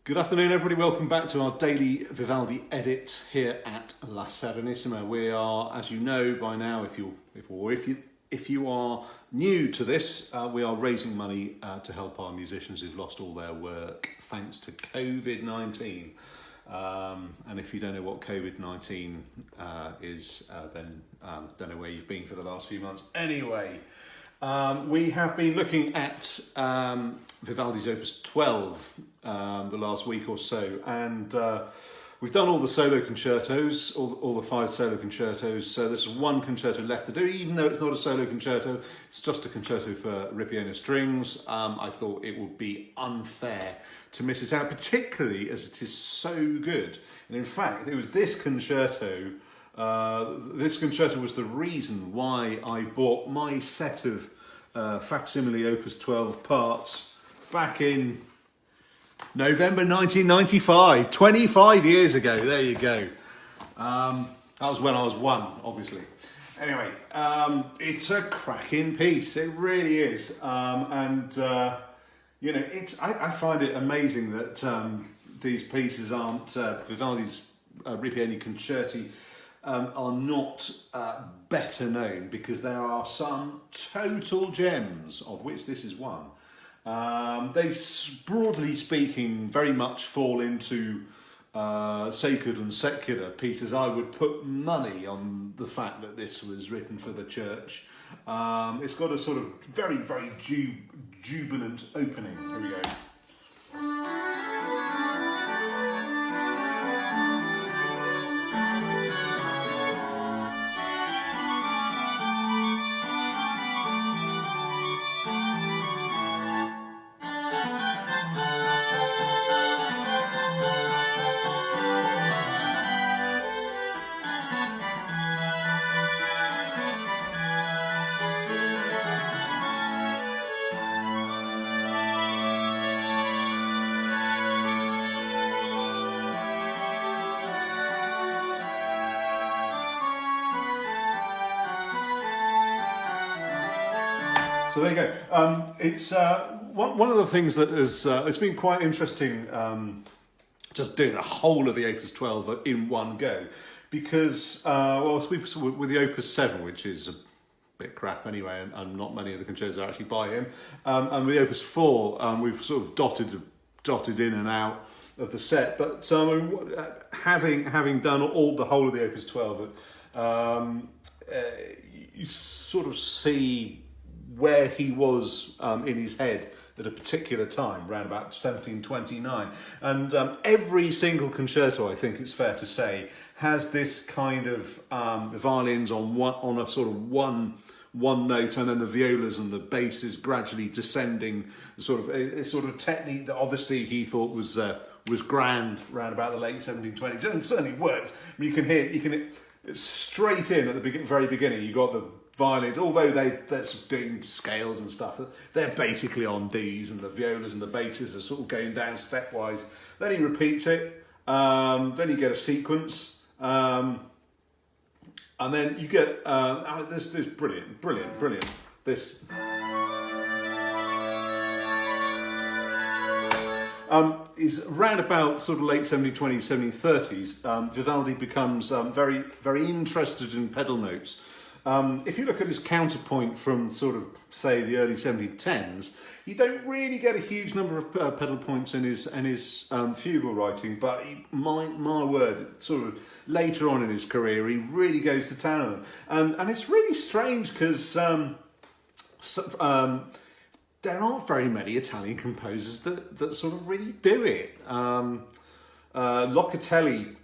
Good afternoon, everybody. Welcome back to our daily Vivaldi edit here at La Serenissima. We are, as you know by now, if you are new to this, we are raising money to help our musicians who've lost all their work thanks to COVID-19. And if you don't know what COVID-19 is, then don't know where you've been for the last few months. Anyway, we have been looking at Vivaldi's Opus 12 the last week or so, and we've done all the solo concertos, all the 5 solo concertos, so there's one concerto left to do, even though it's not a solo concerto, it's just a concerto for ripieno strings. I thought it would be unfair to miss it out, particularly as it is so good. And in fact, it was this concerto was the reason why I bought my set of facsimile Opus 12 parts back in November 1995, 25 years ago. There you go. That was when I was 1, obviously. Anyway, it's a cracking piece. It really is. I find it amazing that these pieces aren't Vivaldi's ripieno concerti are not better known, because there are some total gems, of which this is one. They, broadly speaking, very much fall into sacred and secular pieces. I would put money on the fact that this was written for the church. It's got a sort of very, very jubilant opening. Here we go. So there you go. It's one of the things that has it's been quite interesting, just doing the whole of the Opus 12 in one go, because with the Opus 7, which is a bit crap anyway, and not many of the concertos are actually by him, and with the Opus 4, we've sort of dotted in and out of the set. But having done the whole of the Opus 12, you sort of see where he was in his head at a particular time, around about 1729. And every single concerto, I think it's fair to say, has this kind of the violins on a sort of one note, and then the violas and the basses gradually descending, a sort of technique that obviously he thought was grand around about the late 1720s, and certainly works. I mean, you can hear straight in at the very beginning. You got the violins, although they're doing scales and stuff, they're basically on Ds, and the violas and the basses are sort of going down stepwise. Then he repeats it, then you get a sequence, and then you get this brilliant. This is round about sort of late 1720s, 1730s. Vivaldi becomes very, very interested in pedal notes. If you look at his counterpoint from sort of, say, the early 1710s, you don't really get a huge number of pedal points in his fugal writing, but my word, sort of later on in his career, he really goes to town on them. And it's really strange, because there aren't very many Italian composers that sort of really do it. Locatelli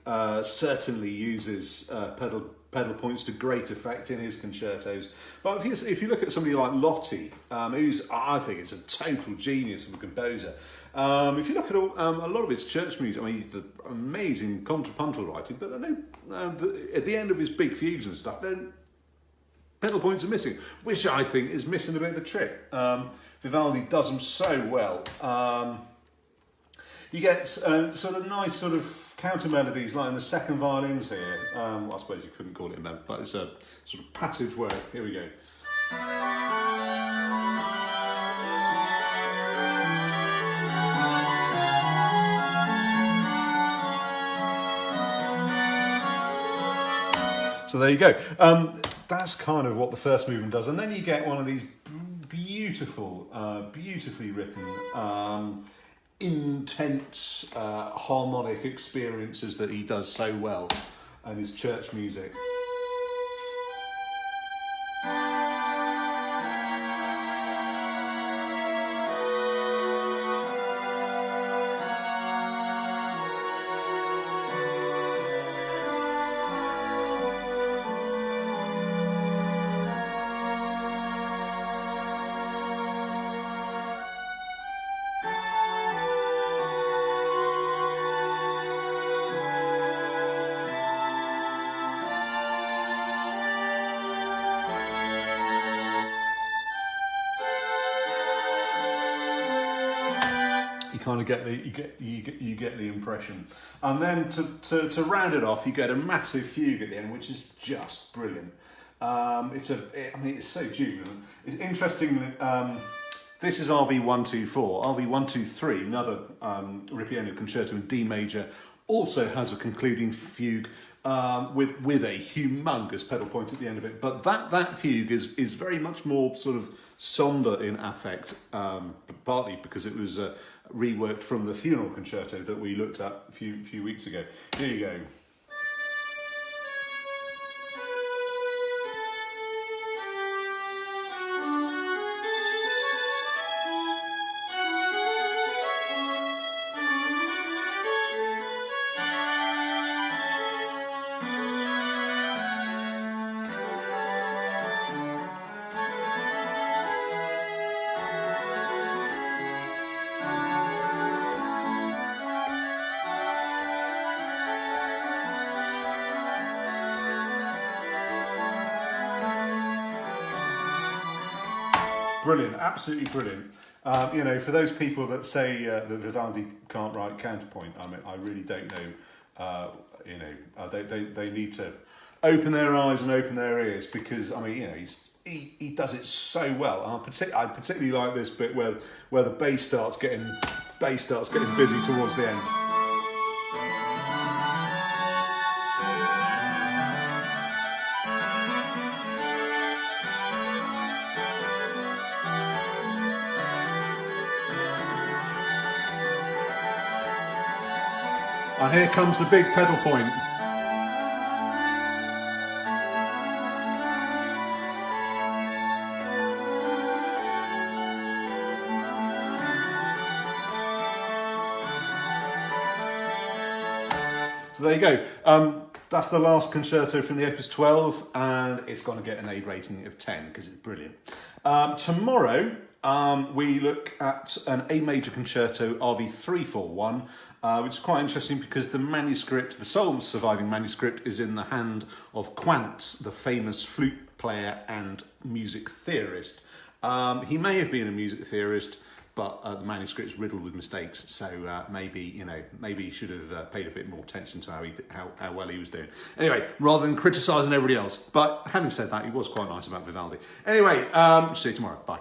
certainly uses pedal points to great effect in his concertos, but if you look at somebody like Lotti, who's, I think, is a total genius of a composer. If you look at a lot of his church music, I mean, the amazing contrapuntal writing, but at the end of his big fugues and stuff, then pedal points are missing, which I think is missing a bit of a trick. Vivaldi does them so well. You get sort of nice sort of counter melodies like in the second violins here. I suppose you couldn't call it a melody, but it's a sort of passage work. Here we go. So there you go. That's kind of what the first movement does. And then you get one of these beautiful, beautifully written, intense harmonic experiences that he does so well, and his church music. Kind of get you get the impression, and then to round it off, you get a massive fugue at the end, which is just brilliant. It's so jubilant. It's interesting that this is RV124, RV123, another ripieno concerto in D major, also has a concluding fugue with a humongous pedal point at the end of it. But that fugue is very much more sort of sombre in affect, partly because it was reworked from the funeral concerto that we looked at a few weeks ago. Here you go. Brilliant, absolutely brilliant. For those people that say that Vivaldi can't write counterpoint, I really don't know. They need to open their eyes and open their ears, because he does it so well. And I particularly like this bit where the bass starts getting busy towards the end. And here comes the big pedal point. So there you go. That's the last concerto from the Opus 12, and it's going to get an A rating of 10 because it's brilliant. Tomorrow, we look at an A major concerto, RV341, which is quite interesting because the sole surviving manuscript is in the hand of Quantz, the famous flute player and music theorist. He may have been a music theorist, but the manuscript is riddled with mistakes. So maybe he should have paid a bit more attention to how well he was doing. Anyway, rather than criticising everybody else. But having said that, he was quite nice about Vivaldi. Anyway, see you tomorrow. Bye.